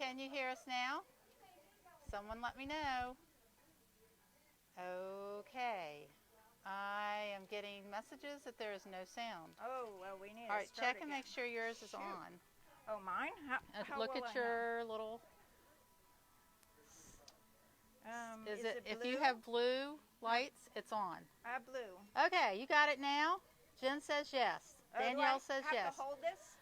can you hear us now? Someone let me know. Okay. I am getting messages that there is no sound. Oh, well, we need to All right, start check and again. make sure yours is Shoot. on. Oh, mine? How Look will at I know? your little... Is it if blue? you have blue lights, it's on. I have blue. Okay, you got it now? Jen says yes. Danielle says do I yes. have to hold this?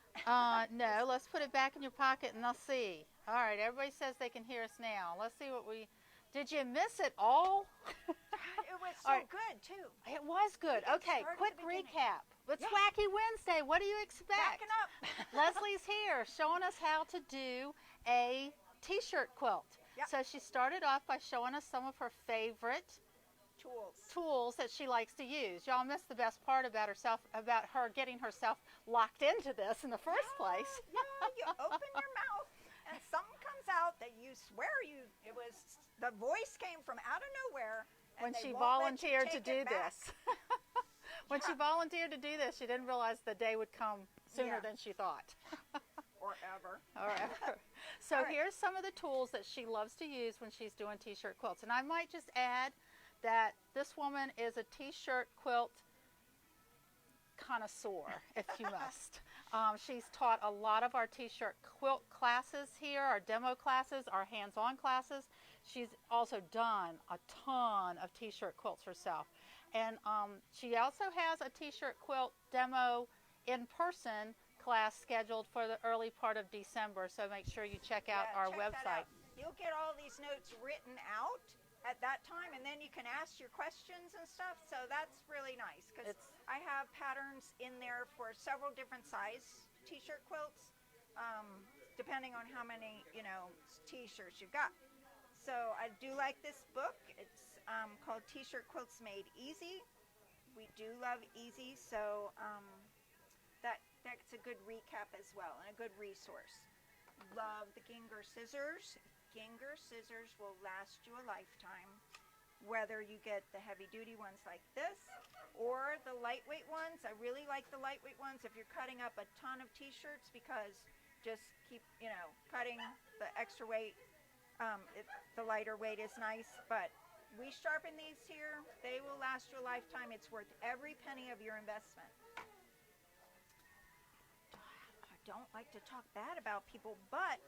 No, let's put it back in your pocket and let's see. All right, everybody says they can hear us now. Let's see what we... Did you miss it all? It was so All right. good, too. It was good. Okay, quick recap. It's Wacky Wednesday. What do you expect? Backing up. Leslie's here showing us how to do a t-shirt quilt. Yep. So she started off by showing us some of her favorite tools that she likes to use. Y'all missed the best part about herself, about her getting herself locked into this in the first place. Yeah, you open your mouth and something comes out that you swear the voice came from out of nowhere. When she volunteered to do this. When she volunteered to do this, she didn't realize the day would come sooner than she thought. Or ever. So here's some of the tools that she loves to use when she's doing t-shirt quilts. And I might just add that this woman is a t-shirt quilt connoisseur, if you must. She's taught a lot of our t-shirt quilt classes here, our demo classes, our hands-on classes. She's also done a ton of t-shirt quilts herself. And she also has a t-shirt quilt demo in person class scheduled for the early part of December, so make sure you check out our website. You'll get all these notes written out at that time, and then you can ask your questions and stuff, so that's really nice, because I have patterns in there for several different size t-shirt quilts, depending on how many, t-shirts you've got. So I do like this book. It's called T-Shirt Quilts Made Easy. We do love easy, so that's a good recap as well, and a good resource. Love the Ginger scissors. Ginger scissors will last you a lifetime, whether you get the heavy-duty ones like this or the lightweight ones. I really like the lightweight ones if you're cutting up a ton of t-shirts, because just keep, cutting the extra weight. The lighter weight is nice, but we sharpen these here. They will last you a lifetime. It's worth every penny of your investment. I don't like to talk bad about people, but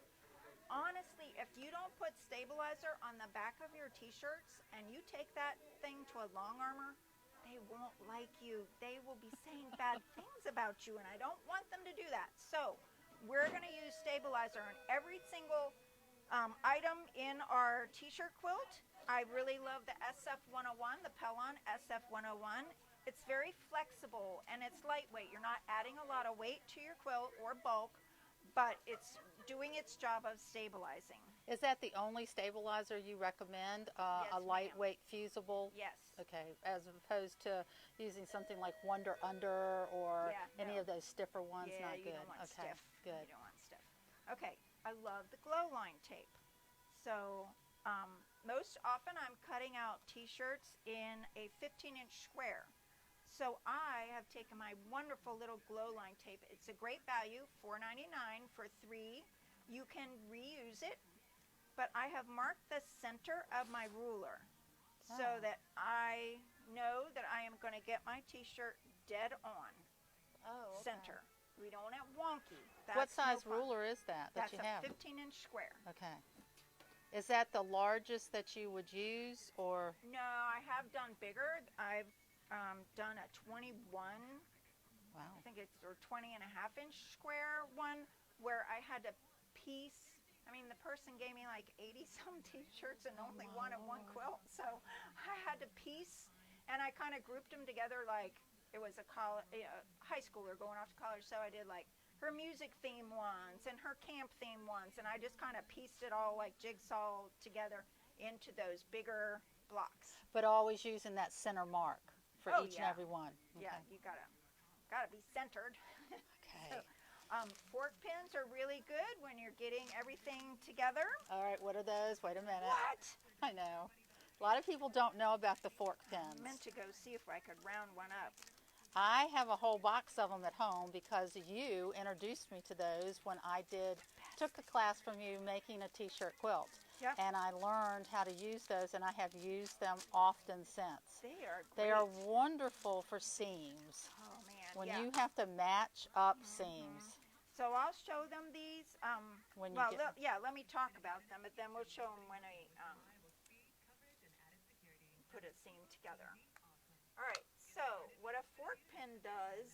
honestly, if you don't put stabilizer on the back of your t-shirts and you take that thing to a long armor, they won't like you. They will be saying bad things about you, and I don't want them to do that. So we're going to use stabilizer on every single item in our t-shirt quilt. I really love the SF101, the Pellon SF101. It's very flexible and it's lightweight. You're not adding a lot of weight to your quilt or bulk, but it's doing its job of stabilizing. Is that the only stabilizer you recommend? Yes, a lightweight fusible? Yes. Okay, as opposed to using something like Wonder Under or any of those stiffer ones? Yeah, not you good. don't want okay, stiff. good. You don't want stiff. Okay, I love the glow line tape. So most often I'm cutting out t-shirts in a 15-inch square. So I have taken my wonderful little glow line tape. It's a great value, $4.99 for 3. You can reuse it, but I have marked the center of my ruler so that I know that I am going to get my t-shirt dead on center. We don't have wonky. That's what size ruler is that That's you have? a 15-inch square. Okay. Is that the largest that you would use, or? No, I have done bigger. I've done a 21, wow. I think it's, or 20 and a half inch square one where I had to piece. I mean, the person gave me like 80 some t-shirts and only wanted one quilt, so I had to piece, and I kind of grouped them together like it was a high schooler going off to college. So I did like her music theme ones and her camp theme ones, and I just kind of pieced it all like jigsaw together into those bigger blocks. But always using that center mark for each and every one. Okay. Yeah, you gotta be centered. Okay. So, fork pins are really good when you're getting everything together. All right, what are those? Wait a minute. What? I know. A lot of people don't know about the fork pins. I meant to go see if I could round one up. I have a whole box of them at home because you introduced me to those when I took a class from you making a t-shirt quilt. Yep. And I learned how to use those, and I have used them often since. They are great. They are wonderful for seams. Oh, man. When yeah. you have to match up seams. So I'll show them these. When you well, get, let me talk about them, but then we'll show them when I put a seam together. All right, so what a fork pin does,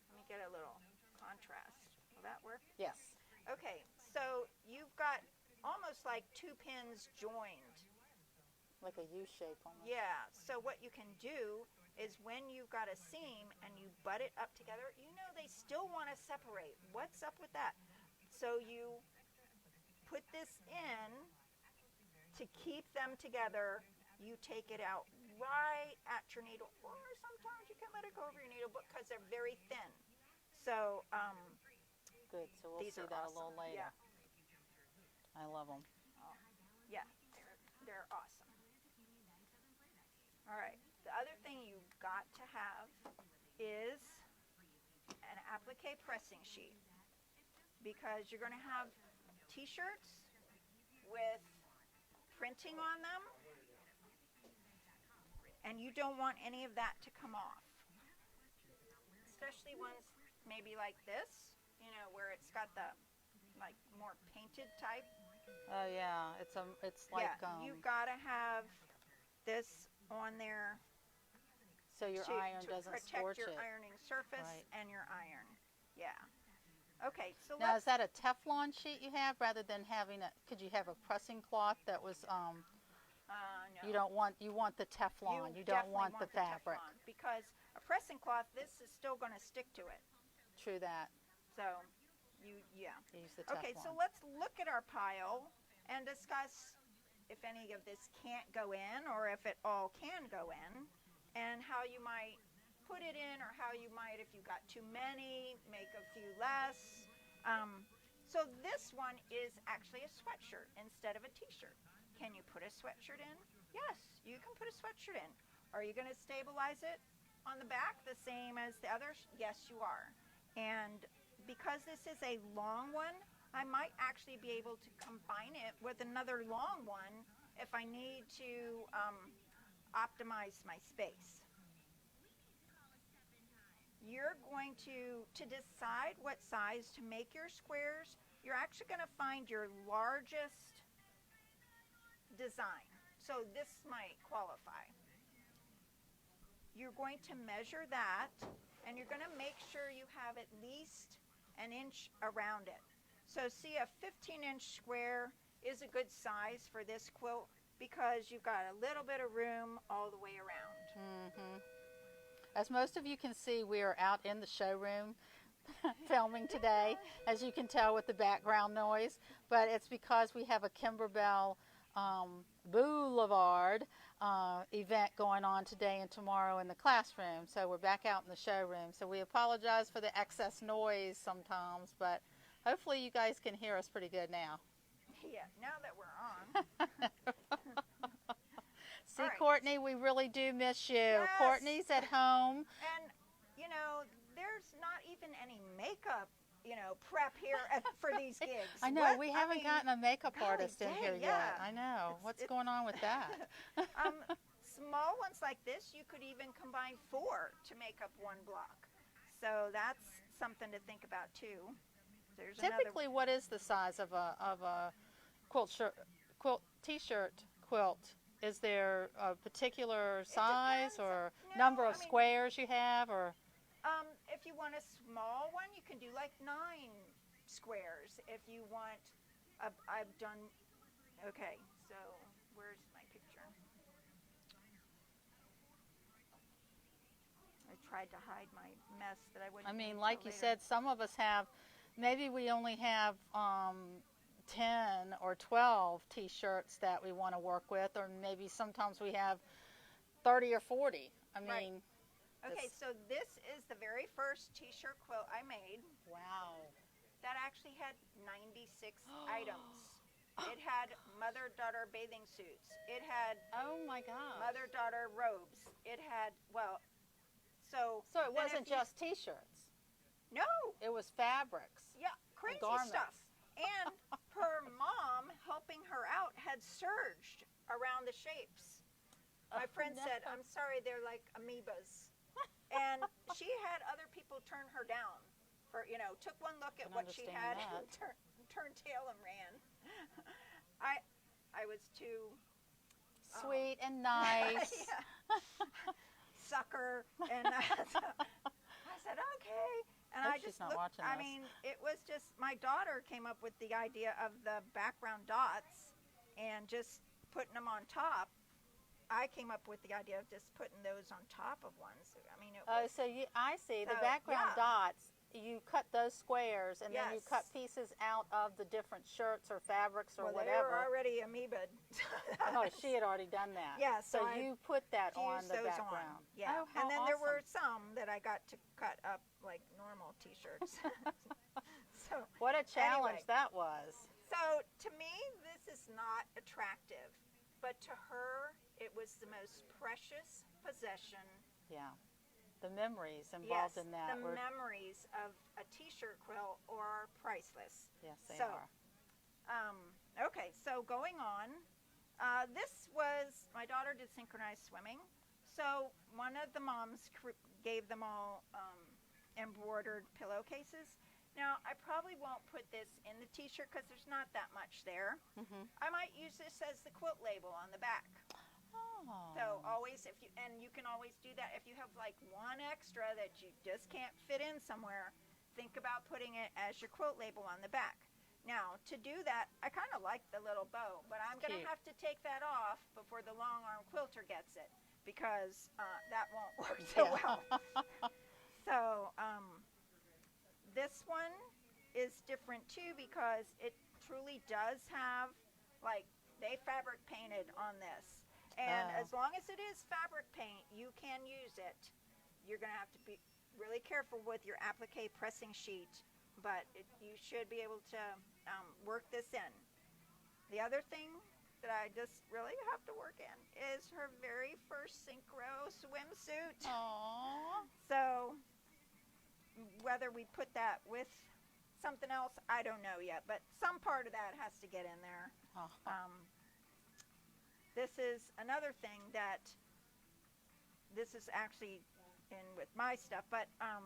let me get a little contrast. Will that work? yes. Okay, so you've got almost like two pins joined. Like a U shape almost. Yeah, so what you can do is when you've got a seam and you butt it up together, you know they still want to separate. What's up with that? So you put this in to keep them together. You take it out right at your needle, or sometimes you can let it go over your needle because they're very thin. So good, so we'll see that awesome. a little later. Yeah. I love them. Yeah, they're awesome. All right, the other thing you've got to have is an applique pressing sheet, because you're going to have t-shirts with printing on them, and you don't want any of that to come off, especially ones maybe like this, you know, where it's got the like more painted type. Oh yeah, it's like you've got to have this on there so your iron to doesn't protect scorch your it. ironing surface and your iron. Yeah. Okay, so Now is that a Teflon sheet you have rather than having a? Could you have a pressing cloth that was? no. You want the Teflon. You don't want the fabric. Teflon, because a pressing cloth, this is still going to stick to it. True that. So, you use the Teflon. Okay, so let's look at our pile and discuss if any of this can't go in or if it all can go in, and how you might put it in, or how you might, if you got too many, make a few less. So this one is actually a sweatshirt instead of a t-shirt. Can you put a sweatshirt in? Yes, you can put a sweatshirt in. Are you going to stabilize it on the back the same as the others? Yes, you are. And because this is a long one, I might actually be able to combine it with another long one if I need to optimize my space. You're going to decide what size to make your squares. You're actually going to find your largest design. So this might qualify. You're going to measure that, and you're going to make sure you have at least an inch around it. So see, a 15-inch square is a good size for this quilt because you've got a little bit of room all the way around. Mm-hmm. As most of you can see, we are out in the showroom filming today, as you can tell with the background noise. But it's because we have a Kimberbell Boulevard event going on today and tomorrow in the classroom. So we're back out in the showroom. So we apologize for the excess noise sometimes, but hopefully you guys can hear us pretty good now. Yeah, now that we're on. See, right. Courtney, we really do miss you. Yes. Courtney's at home. And, you know, there's not even any makeup, prep here for these gigs. I know, we haven't gotten a makeup artist in here yet. I know. What's going on with that? Small ones like this, you could even combine 4 to make up one block. So that's something to think about, too. There's Typically, what is the size of a quilt t-shirt quilt? Is there a particular size or number of squares you have, or? If you want a small one, you can do like 9 squares. If you want, I've done. Okay, so where's my picture? I tried to hide my mess that I wouldn't. I mean, like you said, some of us have. Maybe we only have 10 or 12 t-shirts that we want to work with, or maybe sometimes we have 30 or 40. I mean, right. Okay, so this is the very first t-shirt quilt I made. Wow. That actually had 96 items. It had mother-daughter bathing suits. It had oh my God, mother-daughter robes. It had, well, So So it then wasn't if you- just T-shirts. no, It was fabrics. yeah, crazy garments. stuff. And her mom helping her out had surged around the shapes. My friend no. said, "I'm sorry, they're like amoebas," and she had other people turn her down for took one look at Can what she had understand and turned tail and ran. I was too Sweet and nice. sucker, and I said okay, and Hope I she's just not looked. watching I this. mean, it was just my daughter came up with the idea of the background dots and just putting them on top. I came up with the idea of just putting those on top of ones. I mean, it was, So I see the So, background yeah. dots. You cut those squares, and then you Yes. cut pieces out of the different shirts or fabrics or well, they whatever. were already amoeba'd. Oh, she had already done that. Yeah, so I you put that on Fused the those background. on. Yeah, Oh, how and then there were awesome. some that I got to cut up like normal T-shirts. So What a challenge Anyway. that was. So to me, this is not attractive, but to her, it was the most precious possession. Yeah. The memories involved Yes, in that the were, memories of a T-shirt quilt are priceless. yes, they so, are. Okay, so going on, this was, my daughter did synchronized swimming, so one of the moms gave them all embroidered pillowcases. Now, I probably won't put this in the T-shirt because there's not that much there. Mm-hmm. I might use this as the quilt label on the back. Oh. So always, and you can always do that if you have like one extra that you just can't fit in somewhere, think about putting it as your quilt label on the back. Now, to do that, I kind of like the little bow, but I'm going to Cute. have to take that off before the long arm quilter gets it because that won't work so well. So this one is different too because it truly does have, like, they fabric painted on this. And Oh. as long as it is fabric paint, you can use it. You're going to have to be really careful with your applique pressing sheet, but you should be able to work this in. The other thing that I just really have to work in is her very first synchro swimsuit. Aww. So whether we put that with something else, I don't know yet, but some part of that has to get in there. Oh. This is another thing that this is actually in with my stuff, but I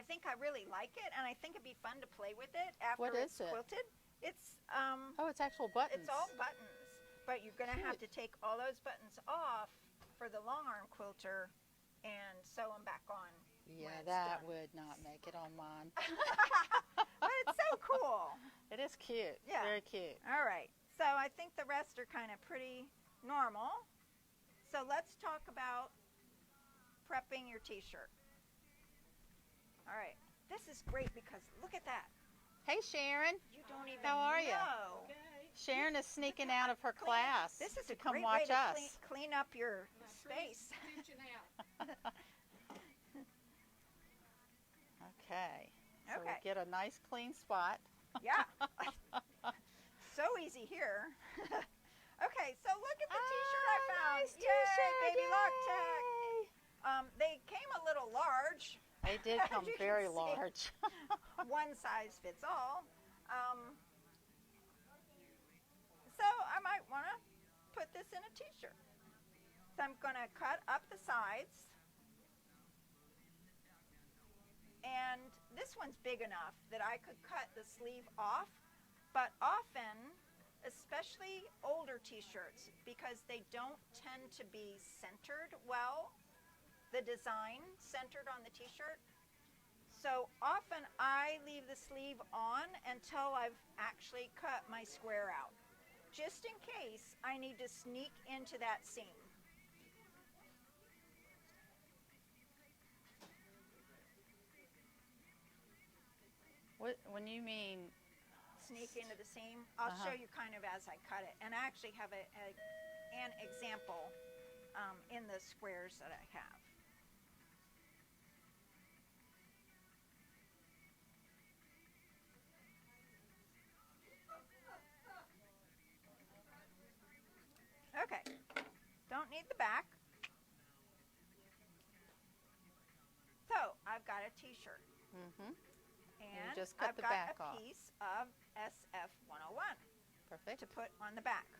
think I really like it, and I think it'd be fun to play with it after What it's is it? quilted. It's Oh, it's actual buttons. it's all buttons, but you're going to have to Cute. take all those buttons off for the long arm quilter and sew them back on. Yeah, when it's that done. would not make it on mine. But it's so cool. It is cute. Yeah. Very cute. All right. So I think the rest are kind of pretty normal. So let's talk about prepping your T-shirt. All right. This is great because look at that. Hey, Sharon. You don't even How are you? know. Sharon is sneaking out of her class This is to a come great watch way to us. clean up your space. Okay. So Okay. we get a nice clean spot. Yeah. So easy here. Okay, so look at the T-shirt I found. Nice Yay, T-shirt. baby Yay. Loctite. They came a little large. They did As come you can very see. large. One size fits all. So I might want to put this in a T-shirt. So I'm going to cut up the sides. And this one's big enough that I could cut the sleeve off. But often, especially older T-shirts, because they don't tend to be centered well, the design centered on the T-shirt. So often I leave the sleeve on until I've actually cut my square out, just in case I need to sneak into that seam. When you mean Sneak into the seam. I'll show you kind of as I cut it. And I actually have an example in the squares that I have. Okay, don't need the back. got a t-shirt. Mm-hmm. And you just cut I've the got back a off. piece of SF 101 Perfect. to put on the back.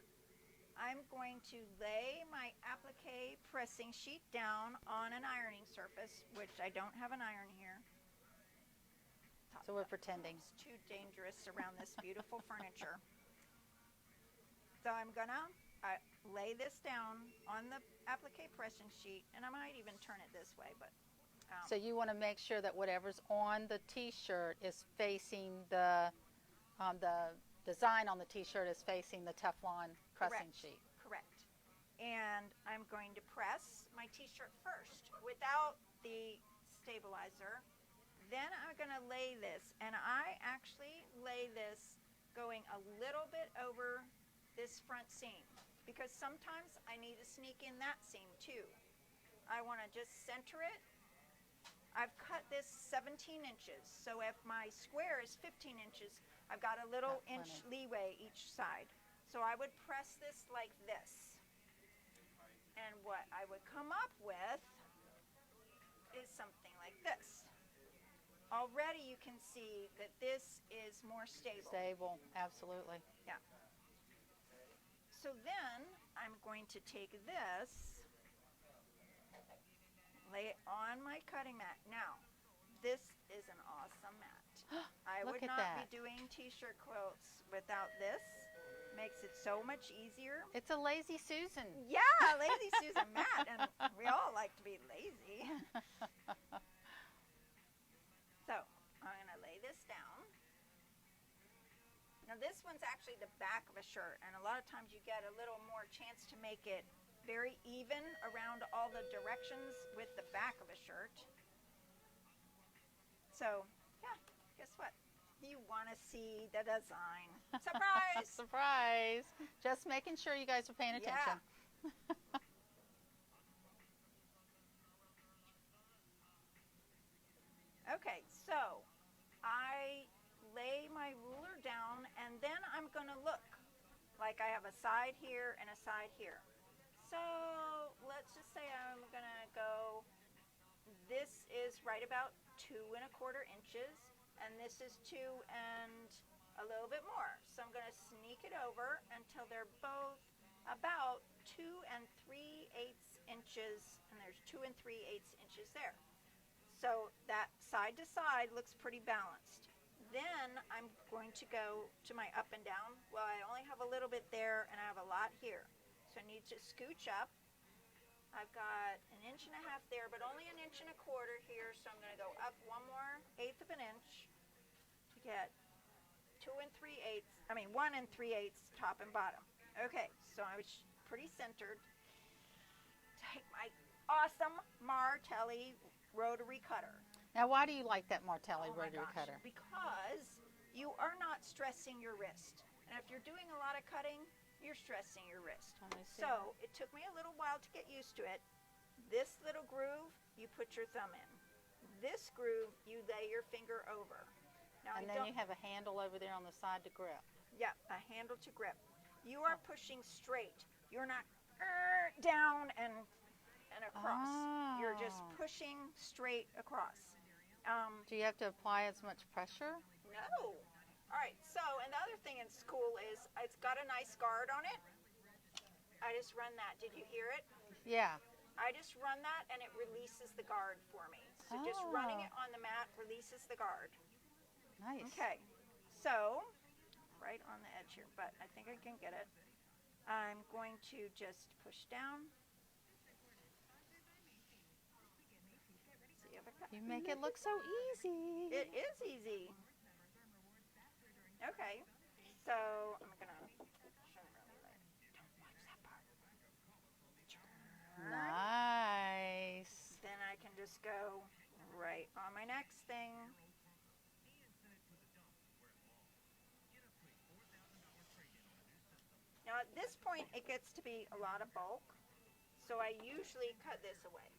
I'm going to lay my applique pressing sheet down on an ironing surface, which I don't have an iron here. So we're pretending. It's too dangerous around this beautiful furniture. So I'm gonna lay this down on the applique pressing sheet, and I might even turn it this way, but so you want to make sure that whatever's on the t-shirt is facing the design on the t-shirt is facing the Teflon pressing sheet. Correct. And I'm going to press my t-shirt first without the stabilizer. Then I'm going to lay this, and I actually lay this going a little bit over this front seam, because sometimes I need to sneak in that seam too. I want to just center it. I've cut this 17 inches, so if my square is 15 inches, I've got a little inch leeway each side. So I would press this like this. And what I would come up with is something like this. Already you can see that this is more stable. Stable, absolutely. Yeah. So then I'm going to take this, lay it on my cutting mat. Now, this is an awesome mat. I would not be doing t-shirt quilts without this. Makes it so much easier. It's a Lazy Susan. Yeah, Lazy Susan mat, and we all like to be lazy. So, I'm going to lay this down. Now this one's actually the back of a shirt, and a lot of times you get a little more chance to make it very even around all the directions with the back of a shirt. So, yeah, guess what? You want to see the design. Surprise! Surprise! Just making sure you guys are paying attention. Yeah. Okay, so I lay my ruler down, and then I'm going to look like I have a side here and a side here. So let's just say I'm going to go, this is right about 2 1/4 inches, and this is 2 and a little bit more. So I'm going to sneak it over until they're both about 2 3/8 inches, and there's 2 3/8 inches there. So that side to side looks pretty balanced. Then I'm going to go to my up and down. Well, I only have a little bit there, and I have a lot here. So I need to scooch up. I've got 1.5 inches there, but only 1 1/4 inches here. So I'm going to go up 1 more 1/8 of an inch to get 1 3/8 top and bottom. Okay, so I was pretty centered. Take my awesome Martelli Rotary Cutter. Now, why do you like that Martelli Rotary Cutter? Because you are not stressing your wrist. And if you're doing a lot of cutting, you're stressing your wrist. So it took me a little while to get used to it. This little groove, you put your thumb in. This groove, you lay your finger over. Now, and then you have a handle over there on the side to grip. Yeah, a handle to grip. You are pushing straight. You're not down and across. Oh. You're just pushing straight across. Do you have to apply as much pressure? No. All right, so, and the other thing that's cool is it's got a nice guard on it. I just run that. Did you hear it? Yeah. I just run that, and it releases the guard for me. So just running it on the mat releases the guard. Nice. Okay, so right on the edge here, but I think I can get it. I'm going to just push down. See if I got You make it look so easy. It is easy. Okay, so I'm gonna don't watch that part. Turn. Nice. Then I can just go right on my next thing. Now at this point it gets to be a lot of bulk, so I usually cut this away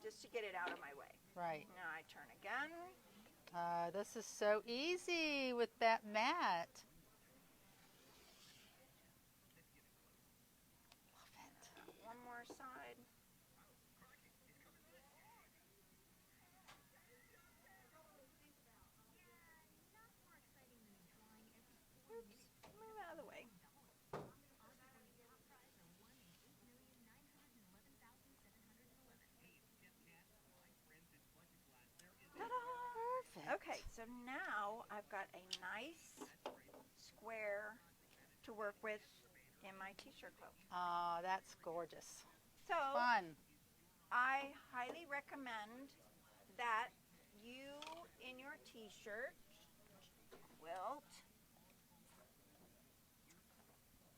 just to get it out of my way. Right. Now I turn again. This is so easy with that mat. Love it. One more side. so now I've got a nice square to work with in my t-shirt quilt. Oh, that's gorgeous. So Fun. I highly recommend that you, in your t-shirt quilt,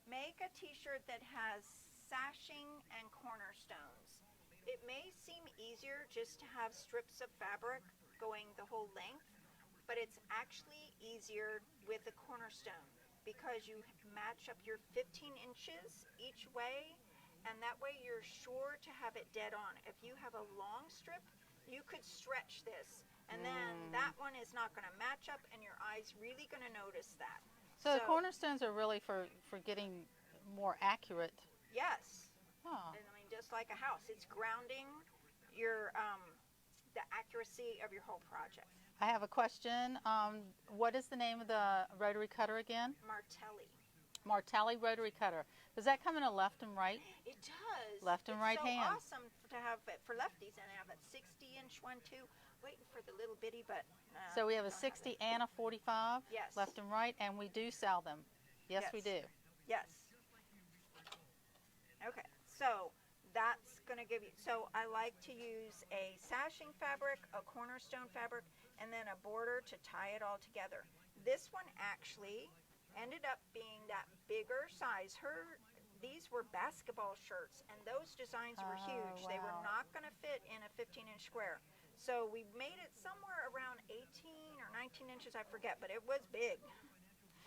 make a t-shirt that has sashing and cornerstones. It may seem easier just to have strips of fabric going the whole length, but it's actually easier with the cornerstone because you match up your 15 inches each way, and that way you're sure to have it dead on. If you have a long strip, you could stretch this, and then that one is not going to match up, and your eye's really going to notice that. So the cornerstones are really for getting more accurate. Yes. Oh. I mean, just like a house, it's grounding your the accuracy of your whole project. I have a question. What is the name of the rotary cutter again? Martelli. Martelli rotary cutter. Does that come in a left and right? It does. Left and right hand. It's so awesome to have it for lefties, and I have a 60-inch one too. Waiting for the little bitty, but so we have a 60 and a 45. Yes. Left and right, and we do sell them. Yes, we do. Yes. Okay, so that's going to give you, so I like to use a sashing fabric, a cornerstone fabric, and then a border to tie it all together. This one actually ended up being that bigger size. These were basketball shirts, and those designs were huge. Wow. They were not going to fit in a 15-inch square. So we made it somewhere around 18 or 19 inches, I forget, but it was big.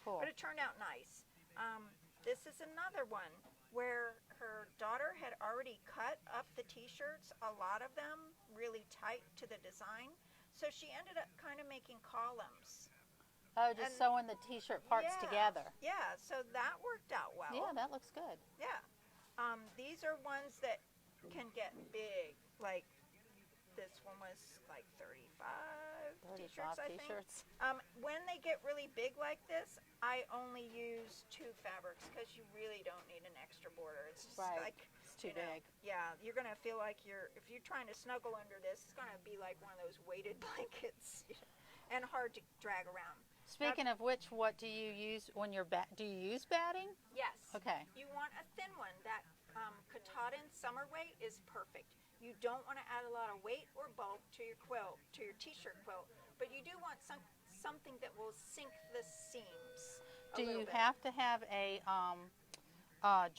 Cool. But it turned out nice. This is another one where her daughter had already cut up the t-shirts, a lot of them really tight to the design. So she ended up kind of making columns. Oh, just sewing the t-shirt parts together. Yeah, so that worked out well. Yeah, that looks good. Yeah. These are ones that can get big. Like this one was like 35 t-shirts, I think. When they get really big like this, I only use 2 fabrics because you really don't need an extra border. It's just like it's too big. Yeah, you're gonna feel like if you're trying to snuggle under this, it's gonna be like one of those weighted blankets, and hard to drag around. Speaking of which, what do you use when you're do you use batting? Yes. Okay. You want a thin one. That Katahdin summer weight is perfect. You don't want to add a lot of weight or bulk to your quilt, to your t-shirt quilt, but you do want something that will sink the seams. Do you have to have a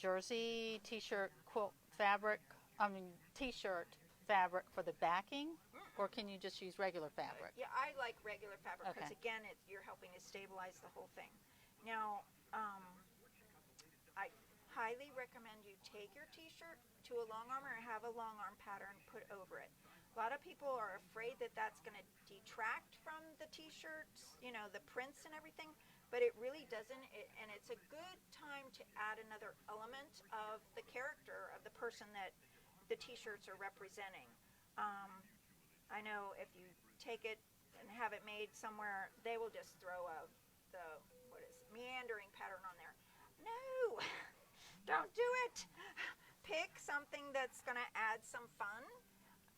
jersey t-shirt quilt fabric? T-shirt fabric for the backing, or can you just use regular fabric? Yeah, I like regular fabric because again, you're helping to stabilize the whole thing. Now, I highly recommend you take your t-shirt to a long arm or have a long arm pattern put over it. A lot of people are afraid that that's going to detract from the t-shirts, the prints and everything, but it really doesn't, and it's a good time to add another element of the character of the person that the t-shirts are representing. I know if you take it and have it made somewhere, they will just throw the meandering pattern on there. No, don't do it. Pick something that's going to add some fun.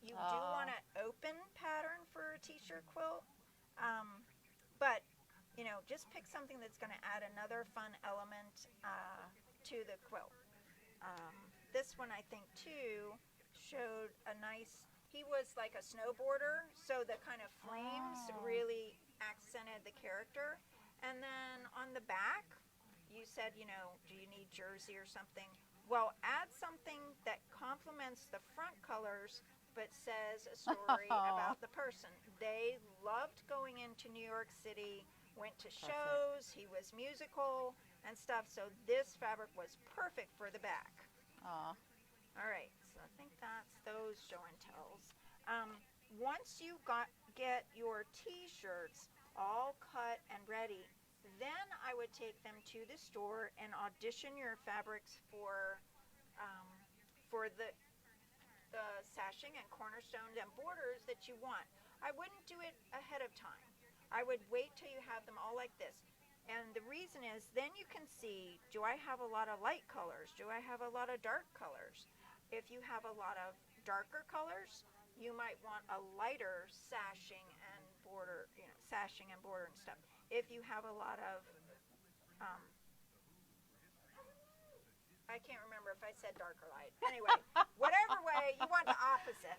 You do want an open pattern for a t-shirt quilt, but just pick something that's going to add another fun element to the quilt. This one, I think, too, showed a nice, he was like a snowboarder, so the kind of flames really accented the character. And then on the back, you said, do you need jersey or something? Well, add something that complements the front colors but says a story about the person. They loved going into New York City, went to shows, he was musical and stuff, so this fabric was perfect for the back. All right, so I think that's those show and tells. Once you get your t-shirts all cut and ready, then I would take them to the store and audition your fabrics for the sashing and cornerstones and borders that you want. I wouldn't do it ahead of time. I would wait till you have them all like this. And the reason is then you can see, do I have a lot of light colors? Do I have a lot of dark colors? If you have a lot of darker colors, you might want a lighter sashing and border, sashing and border and stuff. If you have a lot of, I can't remember if I said dark or light. Anyway, whatever way you want the opposite.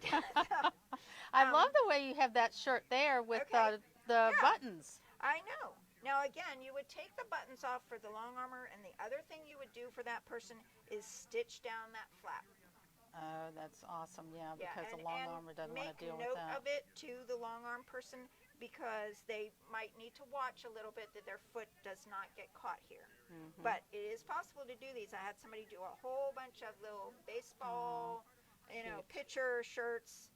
I love the way you have that shirt there with Okay. the Yeah. buttons. I know. Now again, you would take the buttons off for the long armor, and the other thing you would do for that person is stitch down that flap. Oh, that's awesome. Yeah, Yeah, because the long armor doesn't want to deal with make note that. of it to the long arm person, because they might need to watch a little bit that their foot does not get caught here. Mm-hmm. But it is possible to do these. I had somebody do a whole bunch of little baseball, cute. picture shirts,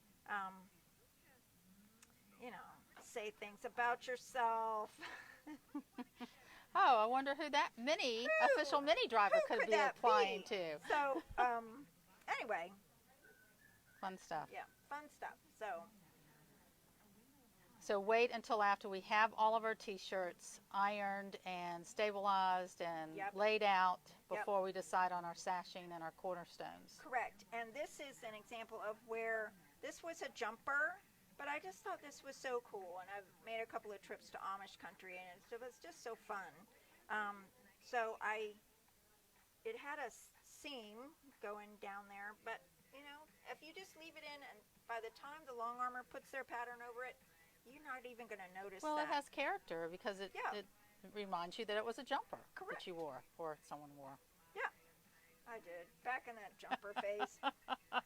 say things about yourself. Oh, I wonder who that official mini driver who could could be that applying be? to. So, anyway, Fun stuff. yeah, fun stuff. So wait until after we have all of our T-shirts ironed and stabilized and Yep. laid out Yep. before we decide on our sashing and our cornerstones. Correct. And this is an example of where this was a jumper, but I just thought this was so cool. And I've made a couple of trips to Amish country, and it was just so fun. So it had a seam going down there, but if you just leave it in, and by the time the long armor puts their pattern over it, you're not even going to notice Well, that. it has character because it reminds you that it was a jumper Correct. that you wore or someone wore. Yeah, I did. Back in that jumper phase.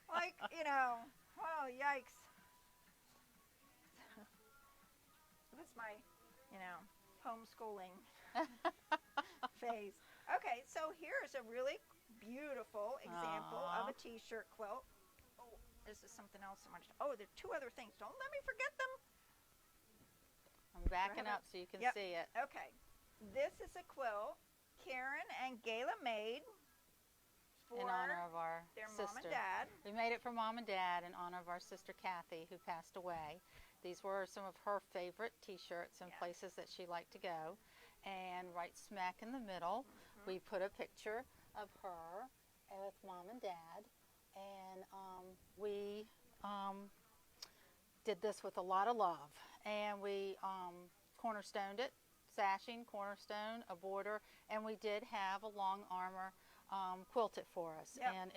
Like, oh, yikes. It was my, homeschooling phase. Okay, so here's a really beautiful example of a T-shirt quilt. Oh, this is something else. Oh, there are two other things. Don't let me forget them. I'm backing up so you can see it. Okay, this is a quilt Karen and Gayla made for In honor of our their sister. mom and dad. We made it for Mom and Dad in honor of our sister Kathy, who passed away. These were some of her favorite T-shirts and places that she liked to go. And right smack in the middle, we put a picture of her with Mom and Dad. And we did this with a lot of love. And we cornerstoned it, sashing, cornerstone, a border, and we did have a long armor quilted for us. Yep. And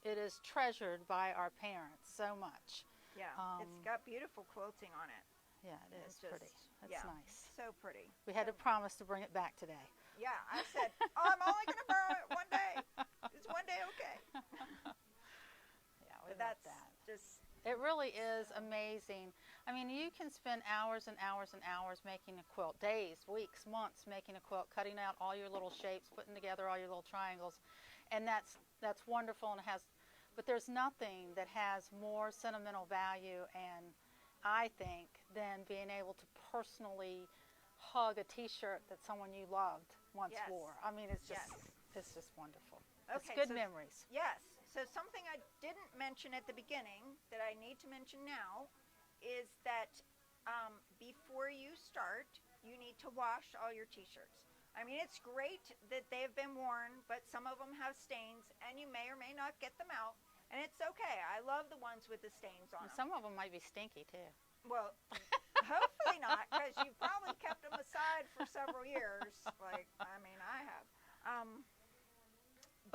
it is treasured by our parents so much. Yeah, it's got beautiful quilting on it. Yeah, it is pretty. It's nice. So pretty. We had to promise to bring it back today. Yeah, I said, I'm only going to borrow it one day. Is one day okay? Yeah, we But love that's that. just, It really is amazing. I mean, you can spend hours and hours and hours making a quilt, days, weeks, months making a quilt, cutting out all your little shapes, putting together all your little triangles, and that's wonderful. And but there's nothing that has more sentimental value, and I think, than being able to personally hug a T-shirt that someone you loved once wore. I mean, it's just wonderful. It's good memories. Yes. So something I didn't mention at the beginning that I need to mention now is that before you start, you need to wash all your T-shirts. I mean, it's great that they've been worn, but some of them have stains, and you may or may not get them out, and it's okay. I love the ones with the stains on them. Some of them might be stinky, too. Well, hopefully not, because you probably kept them aside for several years. I have.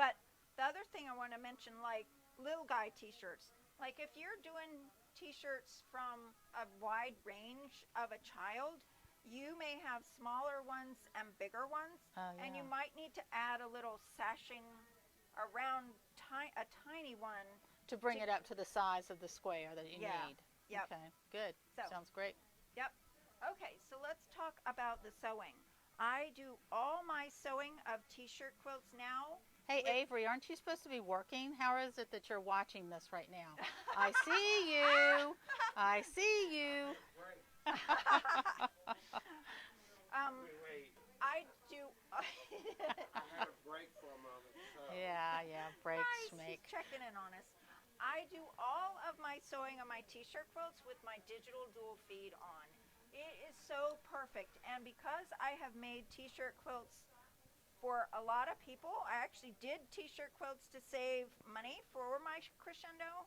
But the other thing I want to mention, like little guy T-shirts, like if you're doing T-shirts from a wide range of a child, you may have smaller ones and bigger ones, and you might need to add a little sashing around a tiny one. To bring it up to the size of the square that you need. Yep. Okay, good. Sounds great. Yep. Okay, so let's talk about the sewing. I do all my sewing of T-shirt quilts now. Hey, Avery, aren't you supposed to be working? How is it that you're watching this right now? I see you. I see you. I do. I had a break for a moment. So. Yeah, breaks Nice, make. he's checking in on us. I do all of my sewing on my T-shirt quilts with my digital dual feed on. It is so perfect, and because I have made T-shirt quilts for a lot of people, I actually did T-shirt quilts to save money for my crescendo.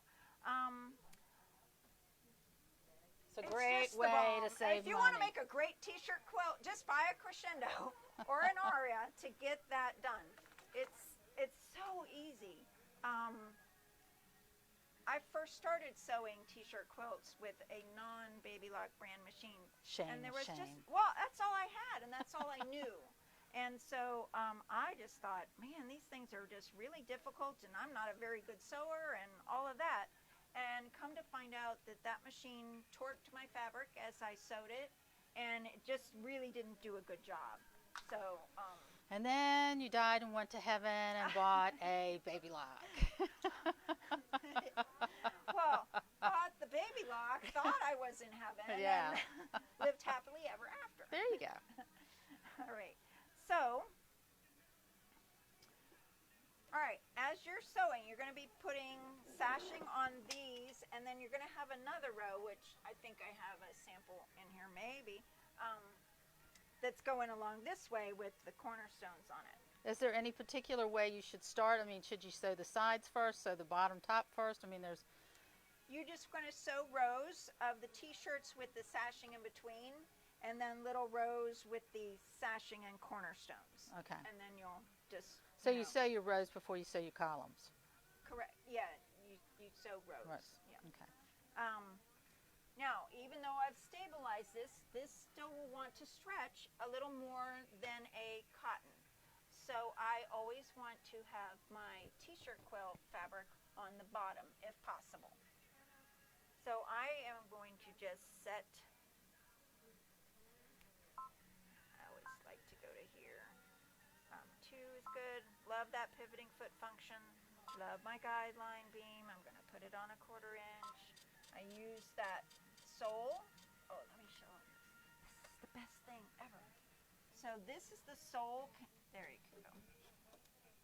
It's a great just the way bomb. to save If you money. want to make a great t-shirt quilt, just buy a crescendo or an aria to get that done. It's so easy. I first started sewing t-shirt quilts with a non-Baby Lock brand machine. Shame, And there was shame. just, well, that's all I had, and that's all I knew. And so I just thought, man, these things are just really difficult, and I'm not a very good sewer, and all of that. And come to find out that that machine torqued my fabric as I sewed it, and it just really didn't do a good job. So, And then you died and went to heaven and bought a Baby Lock. well, bought the Baby Lock, thought I was in heaven, Yeah. and lived happily ever after. There you go. All right. So, all right, as you're sewing, you're going to be putting sashing on these, and then you're going to have another row, which I think I have a sample in here maybe, that's going along this way with the cornerstones on it. Is there any particular way you should start? I mean, should you sew the sides first, sew the bottom top first? I mean, there's... You're just going to sew rows of the t-shirts with the sashing in between, and then little rows with the sashing and cornerstones. Okay. And then you'll just... So you sew your rows before you sew your columns? Correct. Yeah, you sew rows. Right. Yeah. Okay. Now, even though I've stabilized this still will want to stretch a little more than a cotton. So I always want to have my t-shirt quilt fabric on the bottom if possible. So I am going to just set, I always like to go to here. 2 is good. Love that pivoting foot function. Love my guideline beam. I'm going to put it on a 1/4 inch. I use that sole. Oh, let me show them. This is the best thing ever. So this is the sole. There you go.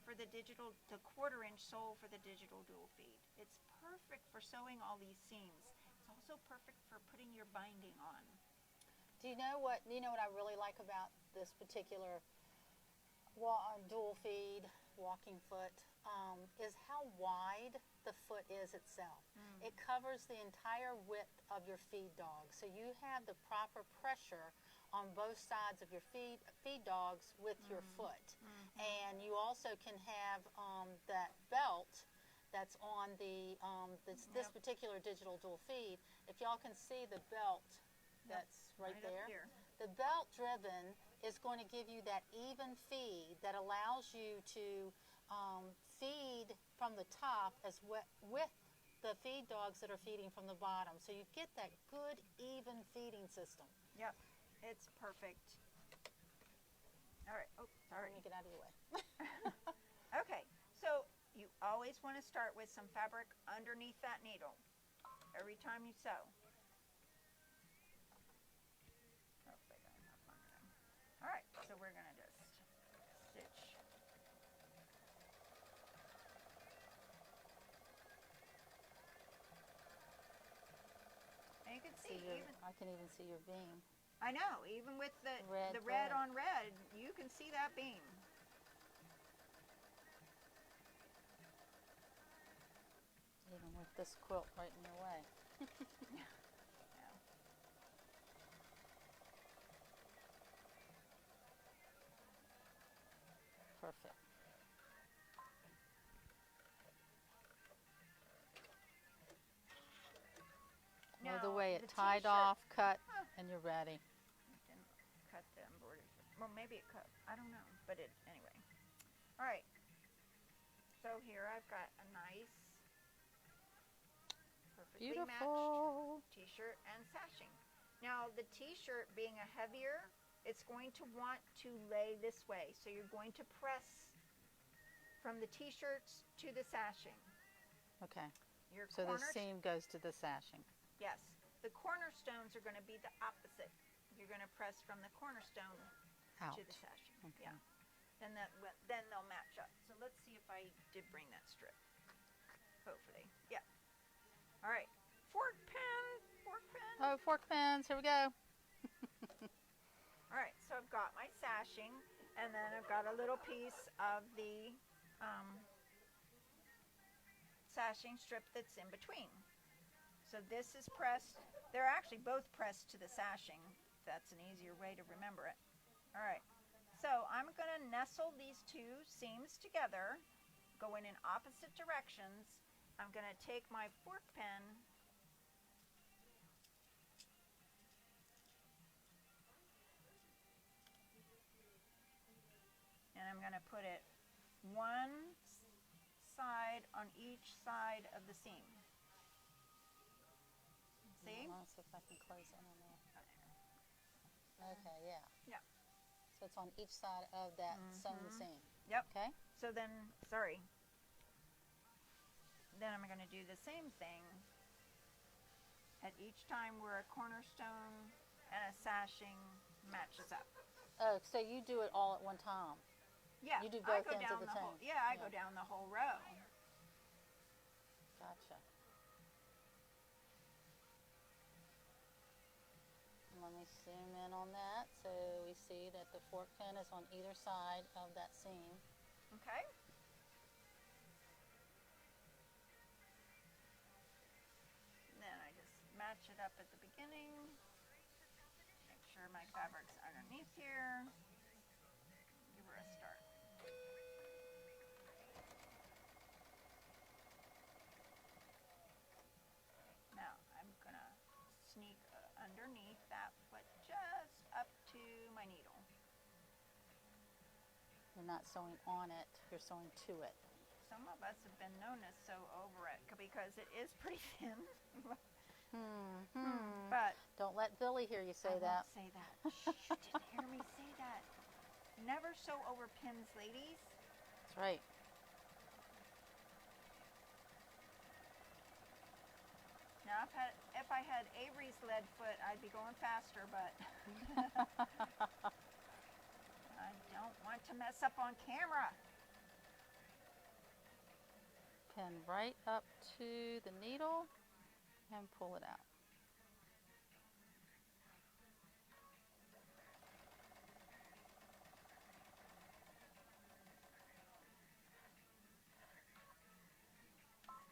For the 1/4 inch sole for the digital dual feed. It's perfect for sewing all these seams. It's also perfect for putting your binding on. Do you know what I really like about this particular dual feed walking foot is how wide the foot is itself. It covers the entire width of your feed dog, so you have the proper pressure on both sides of your feed dogs with your foot. And you also can have that belt that's on the this particular digital dual feed. If y'all can see the belt that's right up there. here. The belt driven is going to give you that even feed that allows you to feed from the top as with the feed dogs that are feeding from the bottom. So you get that good even feeding system. Yep, it's perfect. All right. Oh, sorry. Let me get out of your way. Okay, so you always want to start with some fabric underneath that needle every time you sew. Hopefully I got enough under them. All right, so we're going to just stitch. And you can see, I can even see your beam. I know, even with the Red red thread. on red, you can see that beam. Even with this quilt right in your way. Yeah. Perfect. Well, the Now, way it the tied t-shirt- off, cut, Oh. and you're ready. Didn't cut the embroidery. Well, maybe it cut. I don't know. But it, anyway. All right. So here I've got a nice, perfectly matched Beautiful. t-shirt and sashing. Now, the t-shirt being a heavier, it's going to want to lay this way. So you're going to press from the t-shirts to the sashing. Okay. Your So the corners, seam goes to the sashing. yes. The cornerstones are going to be the opposite. You're going to press from the cornerstone Out. to the sashing. Okay. Yeah. Then they'll match up. So let's see if I did bring that strip. Hopefully. Yeah. All right. Fork pen. Fork pen. Oh, fork pins. Here we go. All right. So I've got my sashing, and then I've got a little piece of the sashing strip that's in between. So this is pressed. They're actually both pressed to the sashing. That's an easier way to remember it. All right. So I'm going to nestle these two seams together, going in opposite directions. I'm going to take my fork pen and I'm going to put it one side on each side of the seam. See? Let's see if I can close in on that. Okay, yeah. Yeah. So it's on each side of that sewn seam. Yep. Okay. So then, then I'm going to do the same thing at each time where a cornerstone and a sashing matches up. Oh, so you do it all at one time. Yeah, You do I both go ends down of the the whole. seam. Yeah, I go down the whole row. Gotcha. Let me zoom in on that so we see that the fork pin is on either side of that seam. Okay. And then I just match it up at the beginning. Make sure my fabric's underneath here. Give her a start. Now I'm gonna sneak underneath that foot just up to my needle. You're not sewing on it, you're sewing to it. Some of us have been known to sew over it because it is pretty thin. But don't let Billy hear you say I that. won't say that. Shh, you didn't hear me say that. Never sew over pins, ladies. That's right. Now, if I had Avery's lead foot, I'd be going faster, but I don't want to mess up on camera. Pin right up to the needle and pull it out.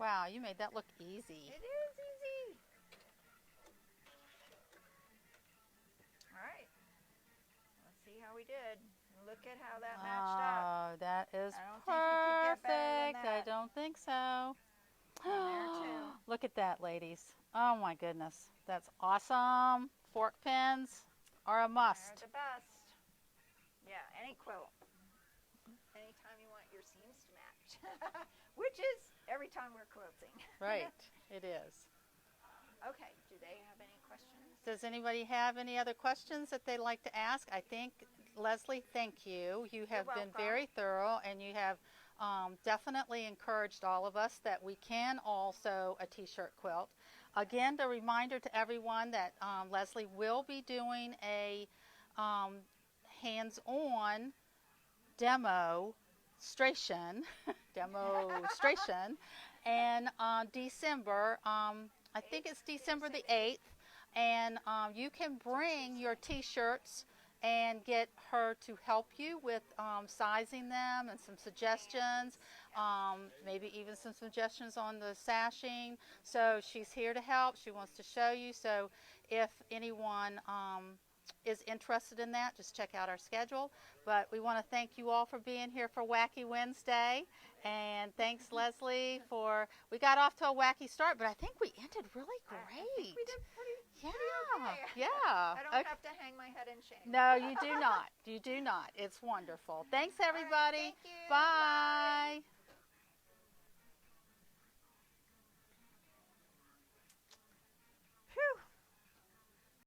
Wow, you made that look easy. It is easy. All right. Let's see how we did. Look at how that matched up. Oh, that is I don't think you could get better than perfect. I that. don't think so. There too. Look at that, ladies. Oh my goodness. That's awesome. Fork pins are a They're must. the best. Yeah, any quilt. Anytime you want your seams to match. Which is every time we're quilting. Right, it is. Okay, do they have any questions? Does anybody have any other questions that they'd like to ask? I think, Leslie, thank you. You have been welcome. very thorough, and you have definitely encouraged all of us that we can also a t-shirt quilt. Again, the reminder to everyone that Leslie will be doing a hands-on demonstration, and December, I think it's December the 8th, and you can bring your t-shirts and get her to help you with sizing them and some suggestions, maybe even some suggestions on the sashing. So she's here to help. She wants to show you. So if anyone is interested in that, just check out our schedule. But we want to thank you all for being here for Wacky Wednesday. And thanks, Leslie, we got off to a wacky start, but I think we ended really great. I think we did pretty okay. Yeah. I don't have to hang my head in shame. No, you do not. You do not. It's wonderful. Thanks, everybody. All right, thank you. Bye.